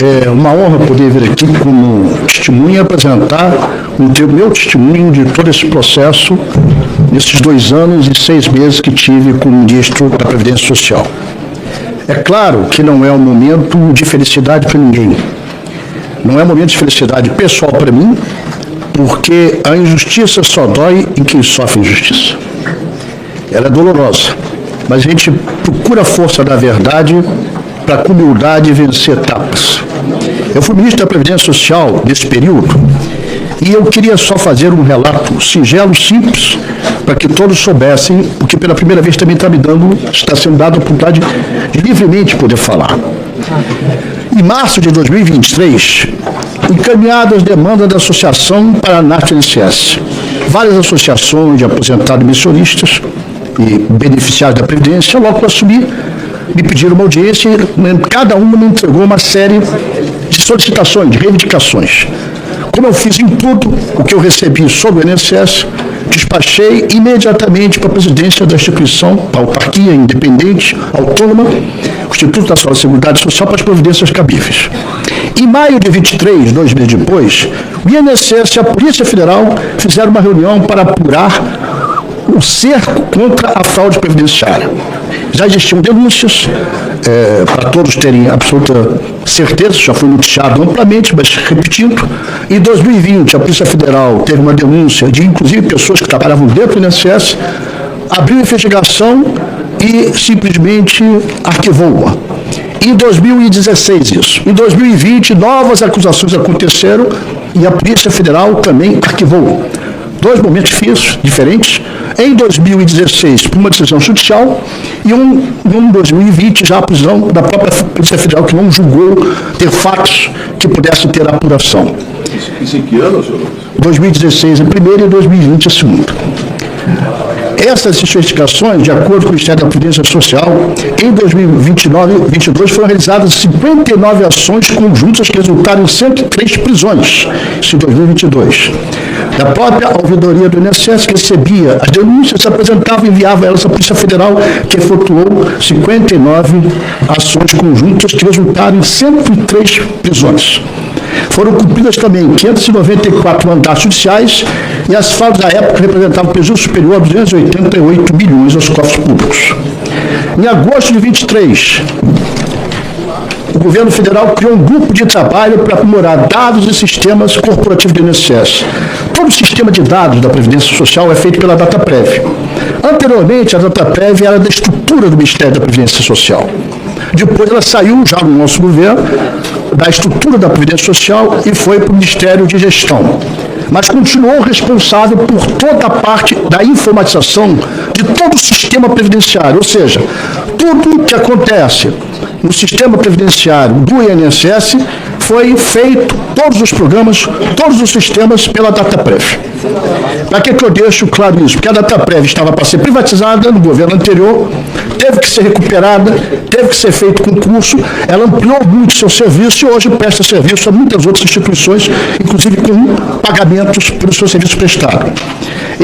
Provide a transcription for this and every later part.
É uma honra poder vir aqui como testemunha e apresentar o meu testemunho de todo esse processo, nesses 2 anos e 6 meses que tive como ministro da Previdência Social. É claro que não é um momento de felicidade para ninguém. Não é um momento de felicidade pessoal para mim, porque a injustiça só dói em quem sofre injustiça. Ela é dolorosa, mas a gente procura a força da verdade para com humildade vencer etapas. Eu fui ministro da Previdência Social nesse período e eu queria só fazer um relato singelo, simples, para que todos soubessem, porque pela primeira vez também está sendo dada a oportunidade de livremente poder falar. Em março de 2023, encaminhadas demandas da Associação Paraná INSS. Várias associações de aposentados e pensionistas e beneficiários da Previdência, logo que eu assumi, me pediram uma audiência e cada uma me entregou uma série de solicitações, de reivindicações. Como eu fiz em tudo o que eu recebi sobre o INSS, despachei imediatamente para a presidência da instituição, a autarquia independente, autônoma, o Instituto Nacional de Seguridade Social, para as providências cabíveis. Em maio de 23, 2 meses depois, o INSS e a Polícia Federal fizeram uma reunião para apurar o cerco contra a fraude previdenciária. Já existiam denúncias, para todos terem absoluta certeza, já foi noticiado amplamente, mas repetindo, em 2020 a Polícia Federal teve uma denúncia de, inclusive, pessoas que trabalhavam dentro do INSS, abriu investigação e simplesmente arquivou-a. Em 2016 isso. Em 2020, novas acusações aconteceram e a Polícia Federal também arquivou. 2 momentos diferentes. Em 2016, por uma decisão judicial, e em 2020, já a prisão da própria Polícia Federal, que não julgou ter fatos que pudessem ter apuração. Isso em que ano, senhor? 2016 em primeiro e 2020 em segundo. Essas investigações, de acordo com o Ministério da Previdência Social, em 2029 e 2022 foram realizadas 59 ações conjuntas que resultaram em 103 prisões, isso em 2022. Da própria ouvidoria do INSS, que recebia as denúncias, se apresentava e enviava elas à Polícia Federal, que efetuou 59 ações conjuntas que resultaram em 103 prisões. Foram cumpridas também 594 mandatos judiciais e as fraudes da época representavam um prejuízo superior a 288 milhões aos cofres públicos. Em agosto de 23, o governo federal criou um grupo de trabalho para aprimorar dados e sistemas corporativos do INSS. Todo o sistema de dados da Previdência Social é feito pela DataPrev. Anteriormente, a DataPrev era da estrutura do Ministério da Previdência Social. Depois ela saiu, já no nosso governo, da estrutura da Previdência Social e foi para o Ministério de Gestão. Mas continuou responsável por toda a parte da informatização de todo o sistema previdenciário, ou seja, tudo que acontece no sistema previdenciário do INSS foi feito, todos os programas, todos os sistemas pela DataPrev. Para que eu deixo claro isso? Porque a DataPrev estava para ser privatizada no governo anterior, teve que ser recuperada, teve que ser feito concurso, ela ampliou muito seu serviço e hoje presta serviço a muitas outras instituições, inclusive com pagamentos pelos seus serviços prestados.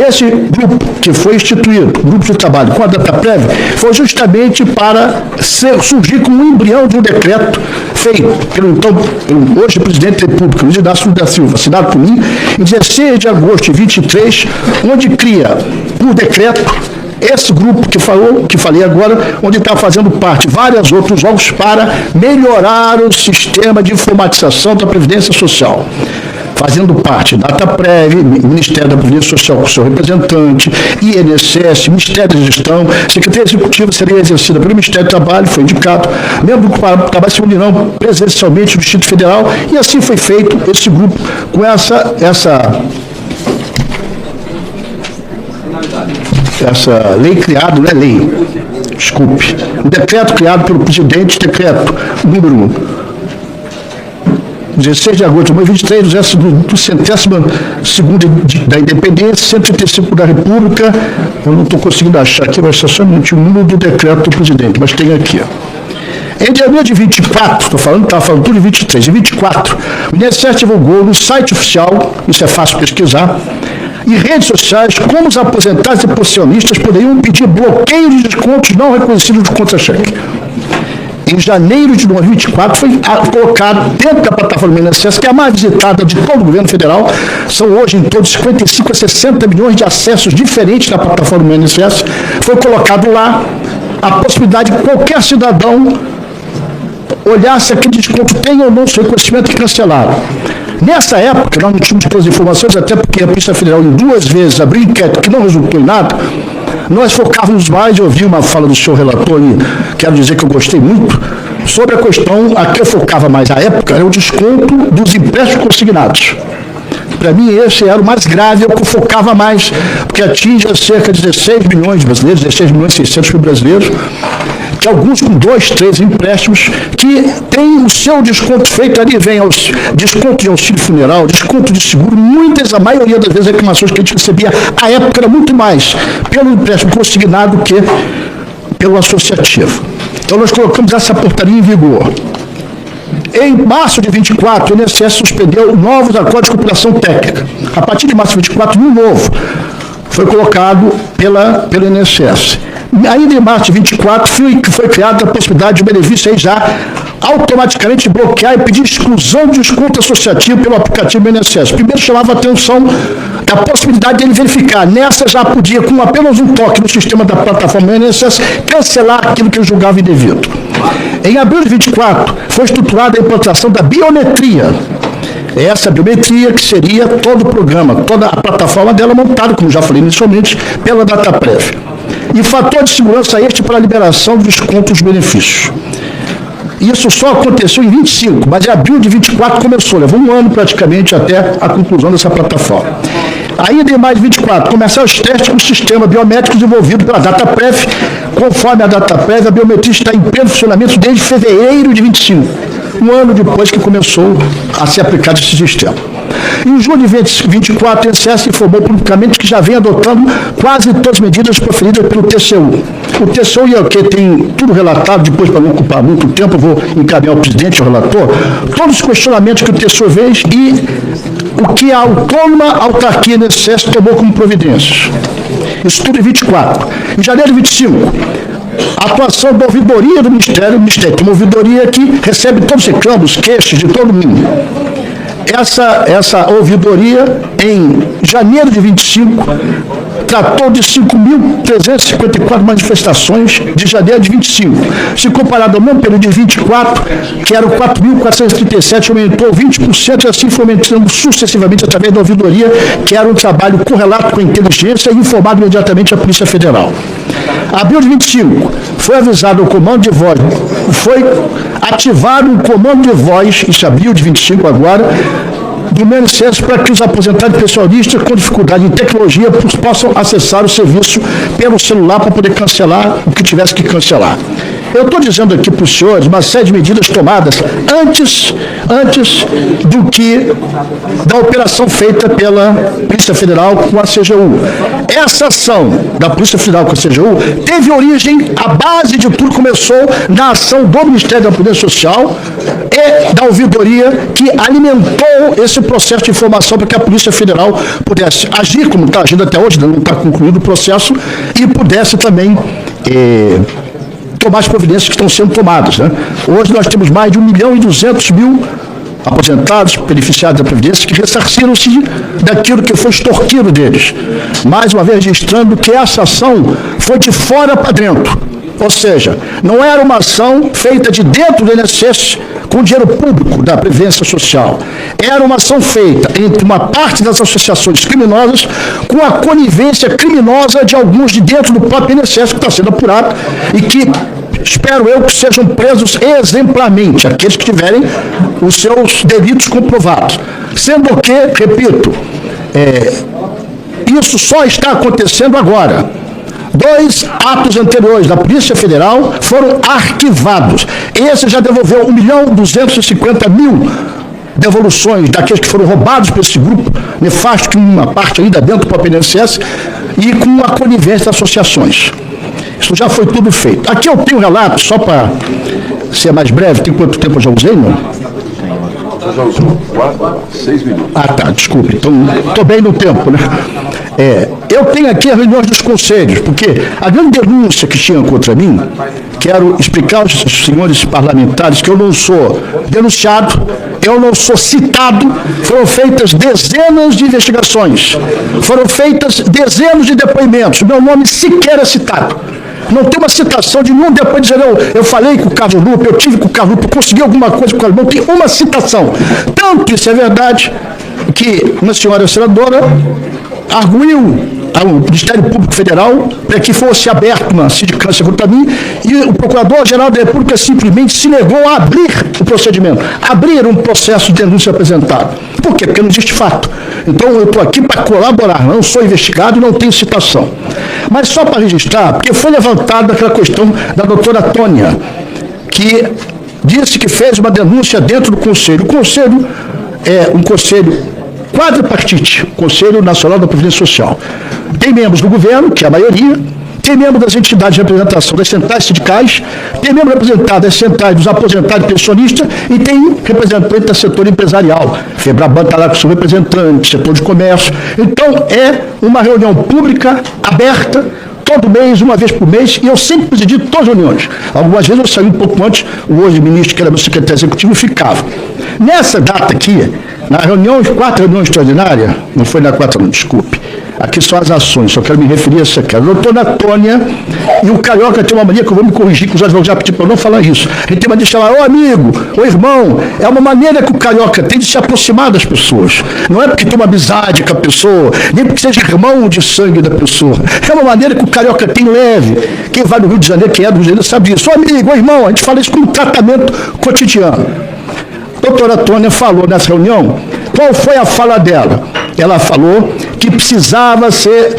Esse grupo que foi instituído, grupo de trabalho com a DataPrev, foi justamente para surgir como um embrião de um decreto feito pelo hoje presidente da República, Luiz Inácio Lula da Silva, assinado por mim, em 16 de agosto de 23, onde cria por decreto esse grupo que falei agora, onde está fazendo parte vários outros órgãos para melhorar o sistema de informatização da Previdência Social. Fazendo parte DataPrev, Ministério da Previdência Social com seu representante, INSS, Ministério da Gestão, Secretaria Executiva seria exercida pelo Ministério do Trabalho, foi indicado, membro do Trabalho se unirão presencialmente do Distrito Federal, e assim foi feito esse grupo com essa lei criada, não é lei, desculpe, um decreto criado pelo presidente, decreto número 16 de agosto de 2023, do 102º da Independência, 135 da República, eu não estou conseguindo achar aqui, mas somente o número do decreto do presidente, mas tem aqui, ó. Em janeiro de 24, estava falando tudo de 23, em 24, o INSS divulgou no site oficial, isso é fácil pesquisar, e redes sociais, como os aposentados e pensionistas poderiam pedir bloqueio de descontos não reconhecidos de contra-cheque. em janeiro de 2024, foi colocado dentro da plataforma INSS, que é a mais visitada de todo o governo federal. São hoje em torno de 55 a 60 milhões de acessos diferentes na plataforma INSS. Foi colocado lá a possibilidade de qualquer cidadão olhar se aquele desconto tem ou não seu reconhecimento e cancelar. Nessa época, nós não tínhamos todas as informações, até porque a Polícia Federal, em 2 vezes, abriu enquete que não resultou em nada. Nós focávamos mais, eu ouvi uma fala do senhor relator e quero dizer que eu gostei muito, sobre a questão, a que eu focava mais à época, era o desconto dos empréstimos consignados. Para mim, esse era o mais grave, é o que eu focava mais, porque atinge cerca de 16 milhões de brasileiros, 16 milhões e 600 mil brasileiros, que alguns com 2, 3 empréstimos, que tem o seu desconto feito, ali vem desconto de auxílio funeral, desconto de seguro, a maioria das vezes, reclamações que a gente recebia, à época era muito mais pelo empréstimo consignado que pelo associativo. Então nós colocamos essa portaria em vigor. Em março de 24, o INSS suspendeu novos acordos de cooperação técnica. A partir de março de 24, um novo foi colocado pelo INSS. Ainda em março de 24, foi criada a possibilidade de benefício aí já automaticamente bloquear e pedir exclusão de desconto associativo pelo aplicativo do INSS. Primeiro chamava a atenção da possibilidade de ele verificar. Nessa já podia, com apenas um toque no sistema da plataforma do INSS, cancelar aquilo que ele julgava indevido. Em abril de 24, foi estruturada a implantação da biometria. Essa biometria que seria todo o programa, toda a plataforma dela montada, como já falei inicialmente, pela DataPrev. E fator de segurança este para a liberação dos descontos dos benefícios. Isso só aconteceu em 25, mas em abril de 24 começou, levou um ano praticamente até a conclusão dessa plataforma. Ainda em maio de 24, começaram os testes com o sistema biométrico desenvolvido pela DataPrev. Conforme a DataPrev, a biometria está em pleno funcionamento desde fevereiro de 25, um ano depois que começou a ser aplicado esse sistema. Em julho de 24, o INSS informou publicamente que já vem adotando quase todas as medidas proferidas pelo TCU. O TCU, que tem tudo relatado, depois para não ocupar muito tempo, eu vou encaminhar ao presidente, ao relator, todos os questionamentos que o TCU fez e o que a autônoma autarquia do INSS tomou como providências. Isso tudo em 24. Em janeiro de 25, a atuação da ouvidoria do Ministério, tem uma ouvidoria que recebe todos os reclamos, queixas de todo mundo. Essa ouvidoria, em janeiro de 25, tratou de 5.354 manifestações de janeiro de 25. Se comparado ao mesmo período de 24, que eram 4.437, aumentou 20%, e assim foi aumentando sucessivamente através da ouvidoria, que era um trabalho correlato com a inteligência e informado imediatamente à Polícia Federal. Abril de 25, foi avisado o comando de voz, foi ativado um comando de voz, isso é abril de 25 agora, do INSS para que os aposentados pensionistas com dificuldade em tecnologia possam acessar o serviço pelo celular para poder cancelar o que tivesse que cancelar. Eu estou dizendo aqui para os senhores uma série de medidas tomadas antes da operação feita pela Polícia Federal com a CGU. Essa ação da Polícia Federal com a CGU teve origem, a base de tudo começou na ação do Ministério da Previdência Social e da ouvidoria que alimentou esse processo de informação para que a Polícia Federal pudesse agir, como está agindo até hoje, não está concluído o processo, e pudesse também tomar as providências que estão sendo tomadas, né? Hoje nós temos mais de 1.200.000 aposentados, beneficiados da Previdência, que ressarciram-se daquilo que foi extorquido deles. Mais uma vez registrando que essa ação foi de fora para dentro. Ou seja, não era uma ação feita de dentro do INSS com dinheiro público da Previdência Social. Era uma ação feita entre uma parte das associações criminosas com a conivência criminosa de alguns de dentro do próprio INSS, que está sendo apurado e que espero eu que sejam presos exemplarmente, aqueles que tiverem os seus delitos comprovados. Sendo que, repito, isso só está acontecendo agora. 2 atos anteriores da Polícia Federal foram arquivados. Esse já devolveu 1.250.000 devoluções daqueles que foram roubados por esse grupo nefasto, que uma parte ainda dentro do próprio INSS, e com a conivência das associações. Isso já foi tudo feito. Aqui eu tenho um relato, só para ser mais breve, tem quanto tempo eu já usei, não? Já usou 6 minutos. Ah, tá, desculpe, então estou bem no tempo, né? Eu tenho aqui as reuniões dos conselhos, porque a grande denúncia que tinha contra mim, quero explicar aos senhores parlamentares que eu não sou denunciado, eu não sou citado, foram feitas dezenas de investigações, foram feitas dezenas de depoimentos, meu nome sequer é citado. Não tem uma citação de nenhum depois dizendo, eu falei com o Carlos Lupe, eu tive com o Carlos Lupe, eu consegui alguma coisa com o Carlos Lupe, não tem uma citação. Tanto isso é verdade que uma senhora senadora arguiu ao Ministério Público Federal para que fosse aberta uma sindicância contra mim e o Procurador-Geral da República simplesmente se negou a abrir o procedimento, abrir um processo de denúncia apresentado. Por quê? Porque não existe fato. Então eu estou aqui para colaborar, não sou investigado e não tenho citação. Mas só para registrar, porque foi levantada aquela questão da doutora Tônia, que disse que fez uma denúncia dentro do Conselho. O Conselho é um conselho quadripartite, Conselho Nacional da Previdência Social. Tem membros do governo, que é a maioria, tem membros das entidades de representação das centrais sindicais, tem membro representado das centrais dos aposentados e pensionistas e tem representante do setor empresarial. Febraban está lá com seu representante, setor de comércio. Então, é uma reunião pública, aberta, todo mês, uma vez por mês, e eu sempre presidi todas as reuniões. Algumas vezes eu saí um pouco antes, o hoje ministro, que era meu secretário executivo, ficava. Nessa data aqui, na reunião, 4 reuniões extraordinárias, não foi na 4 não, desculpe, aqui são as ações, só quero me referir a essa aqui. A doutora Tônia e o Carioca tem uma mania que eu vou me corrigir, que os advogados já pediram para eu não falar isso. A gente tem uma de chamar, ô amigo, ô irmão, é uma maneira que o Carioca tem de se aproximar das pessoas. Não é porque tem uma amizade com a pessoa, nem porque seja irmão de sangue da pessoa. É uma maneira que o Carioca tem leve. Quem vai no Rio de Janeiro, quem é do Rio de Janeiro, sabe disso. Ô amigo, ô irmão, a gente fala isso como um tratamento cotidiano. A doutora Tônia falou nessa reunião, qual foi a fala dela? Ela falou que precisava ser,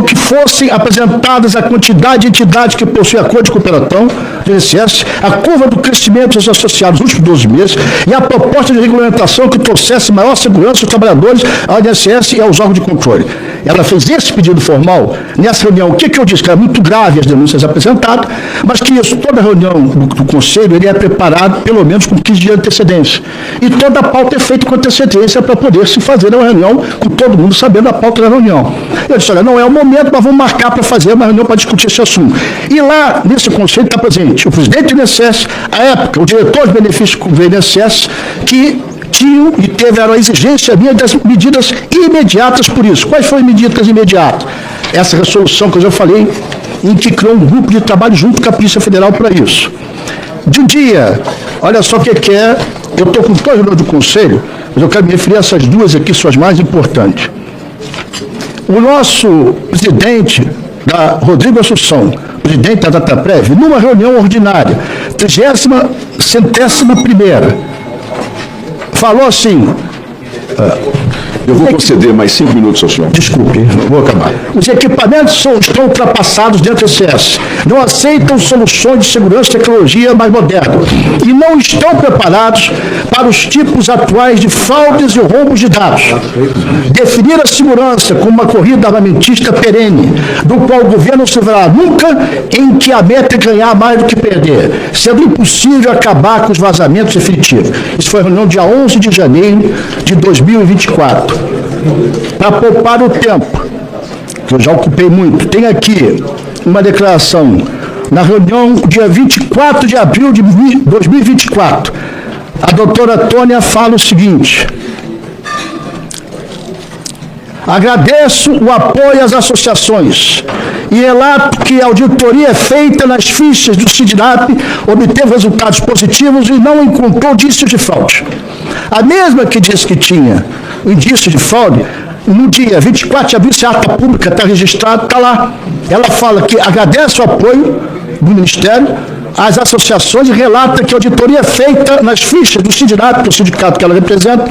que fossem apresentadas a quantidade de entidades que possuem acordo de cooperação do INSS, a curva do crescimento dos associados nos últimos 12 meses e a proposta de regulamentação que trouxesse maior segurança aos trabalhadores, ao INSS e aos órgãos de controle. Ela fez esse pedido formal nessa reunião. O que eu disse? Que era muito grave as denúncias apresentadas, mas que isso, toda reunião do Conselho, ele é preparado pelo menos com 15 dias de antecedência. E toda a pauta é feita com antecedência para poder se fazer uma reunião com todo mundo sabendo a pauta da reunião. Eu disse, olha, não é o momento, mas vamos marcar para fazer uma reunião para discutir esse assunto. E lá, nesse Conselho, está presente o presidente do INSS, à época, o diretor de benefícios do INSS, que tinham e tiveram a exigência minha das medidas imediatas por isso. Quais foram as medidas imediatas? Essa resolução que eu já falei, em que criou um grupo de trabalho junto com a Polícia Federal para isso. De um dia, olha só o que é, eu estou com todas as reuniões do Conselho, mas eu quero me referir a essas duas aqui, são as mais importantes. O nosso presidente, Rodrigo Assunção, presidente da Dataprev, numa reunião ordinária, 31ª, falou assim... Eu vou conceder mais 5 minutos, ao senhor. Desculpe, vou acabar. Os equipamentos estão ultrapassados dentro do INSS, não aceitam soluções de segurança e tecnologia mais modernas e não estão preparados para os tipos atuais de fraudes e roubos de dados. Definir a segurança como uma corrida armamentista perene, do qual o governo não se verá nunca, em que a meta é ganhar mais do que perder, sendo impossível acabar com os vazamentos definitivos. Isso foi a reunião dia 11 de janeiro de 2024. Para poupar o tempo, que eu já ocupei muito, tem aqui uma declaração na reunião dia 24 de abril de 2024. A doutora Tônia fala o seguinte: agradeço o apoio às associações e relato que a auditoria é feita nas fichas do SIDNAP, obteve resultados positivos e não encontrou indícios de fraude. A mesma que disse que tinha indício de fraude, no dia 24 de abril, se a ata pública está registrada, está lá. Ela fala que agradece o apoio do Ministério às associações e relata que a auditoria é feita nas fichas do SIDNAP, que é o sindicato que ela representa,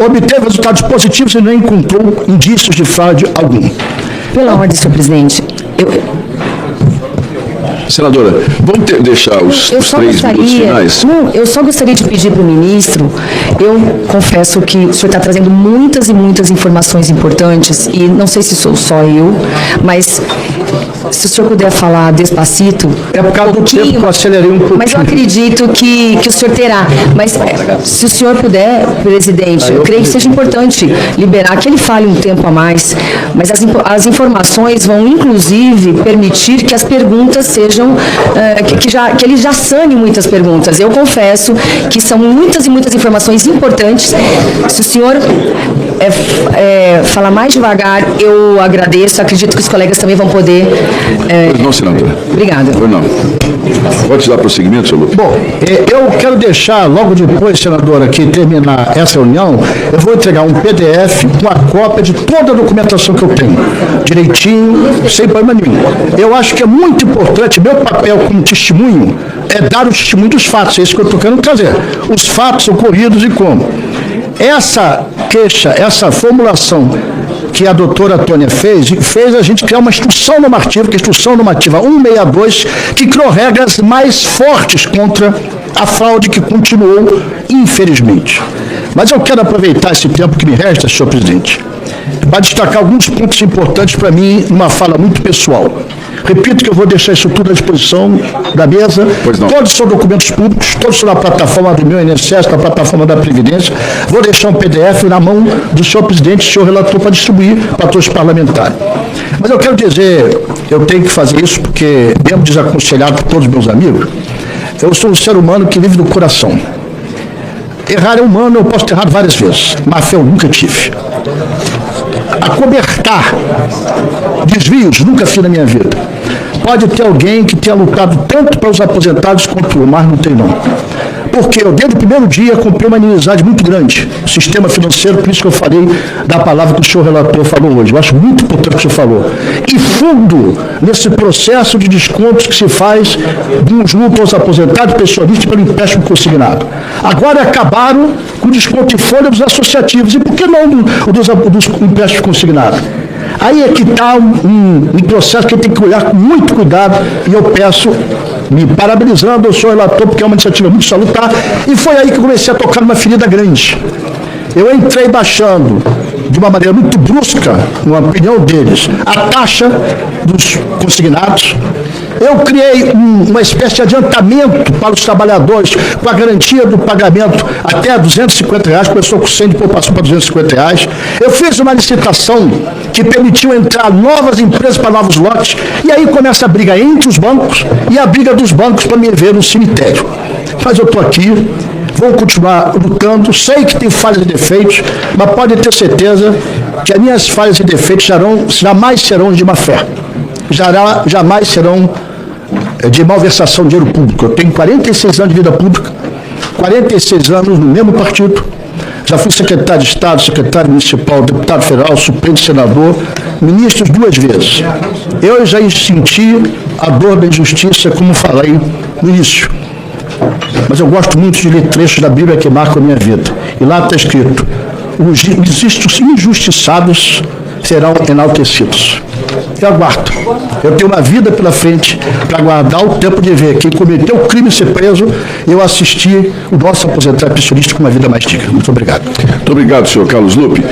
obteve resultados positivos e não encontrou indícios de fraude algum. Pela ordem, senhor presidente, Senadora, vamos deixar os 3 minutos finais? Não, eu só gostaria de pedir para o ministro, eu confesso que o senhor está trazendo muitas e muitas informações importantes, e não sei se sou só eu, mas se o senhor puder falar despacito. É por causa do tempo que eu acelerei um pouquinho. Mas eu acredito que o senhor terá. Mas se o senhor puder, presidente, eu creio que seja importante liberar que ele fale um tempo a mais. Mas as informações vão, inclusive, permitir que as perguntas sejam. Que ele já sane muitas perguntas. Eu confesso que são muitas e muitas informações importantes. Se o senhor falar mais devagar, eu agradeço. Acredito que os colegas também vão poder. Pois não, senadora. Obrigada. Pois não. Pode dar prosseguimento, senhor Lupe? Bom, eu quero deixar, logo depois, senadora, que terminar essa reunião, eu vou entregar um PDF com a cópia de toda a documentação que eu tenho, direitinho, sem problema nenhum. Eu acho que é muito importante, meu papel como testemunho é dar o testemunho dos fatos, é isso que eu estou querendo trazer, os fatos ocorridos e como. Essa queixa, essa formulação que a doutora Tônia fez a gente criar uma instrução normativa, que é a instrução normativa 162, que criou regras mais fortes contra a fraude que continuou, infelizmente. Mas eu quero aproveitar esse tempo que me resta, senhor presidente, para destacar alguns pontos importantes para mim, numa fala muito pessoal. Repito que eu vou deixar isso tudo à disposição da mesa. Todos são documentos públicos, todos são na plataforma do meu INSS, na plataforma da Previdência. Vou deixar um PDF na mão do senhor presidente, do senhor relator, para distribuir para todos os parlamentares. Mas eu quero dizer, eu tenho que fazer isso porque, mesmo desaconselhado por todos os meus amigos, eu sou um ser humano que vive no coração. Errar é humano, eu posso ter errado várias vezes, má fé eu nunca tive. Acobertar desvios, nunca fiz na minha vida. Pode ter alguém que tenha lutado tanto para os aposentados quanto eu, mas não tem não. Porque eu, desde o primeiro dia, comprei uma inimizade muito grande. Sistema financeiro, por isso que eu falei da palavra que o senhor relator falou hoje. Eu acho muito importante o que o senhor falou. E fundo nesse processo de descontos que se faz de uns lucros aos aposentados, pensionistas, pelo empréstimo consignado. Agora acabaram com o desconto de folha dos associativos. E por que não dos empréstimos consignados? Aí é que está um processo que tem que olhar com muito cuidado, e eu peço, me parabenizando ao senhor relator, porque é uma iniciativa muito salutar, e foi aí que eu comecei a tocar numa ferida grande. Eu entrei baixando, de uma maneira muito brusca, na opinião deles, a taxa dos consignados. Eu criei uma espécie de adiantamento para os trabalhadores, com a garantia do pagamento até R$250, começou com 100, depois passou para R$250. Eu fiz uma licitação que permitiu entrar novas empresas para novos lotes, e aí começa a briga entre os bancos e a briga dos bancos para me ver no cemitério. Mas eu estou aqui, vou continuar lutando, sei que tem falhas e defeitos, mas pode ter certeza que as minhas falhas e defeitos jamais serão de má fé, jamais serão de malversação de dinheiro público. Eu tenho 46 anos de vida pública, 46 anos no mesmo partido, já fui secretário de Estado, secretário municipal, deputado federal, suplente senador, ministro 2 vezes. Eu já senti a dor da injustiça, como falei no início. Mas eu gosto muito de ler trechos da Bíblia que marcam a minha vida. E lá está escrito: os injustiçados serão enaltecidos. Eu aguardo. Eu tenho uma vida pela frente para aguardar o tempo de ver quem cometeu o crime ser preso, e eu assistir o nosso aposentado pensionista com uma vida mais digna. Muito obrigado. Muito obrigado, senhor Carlos Lupe.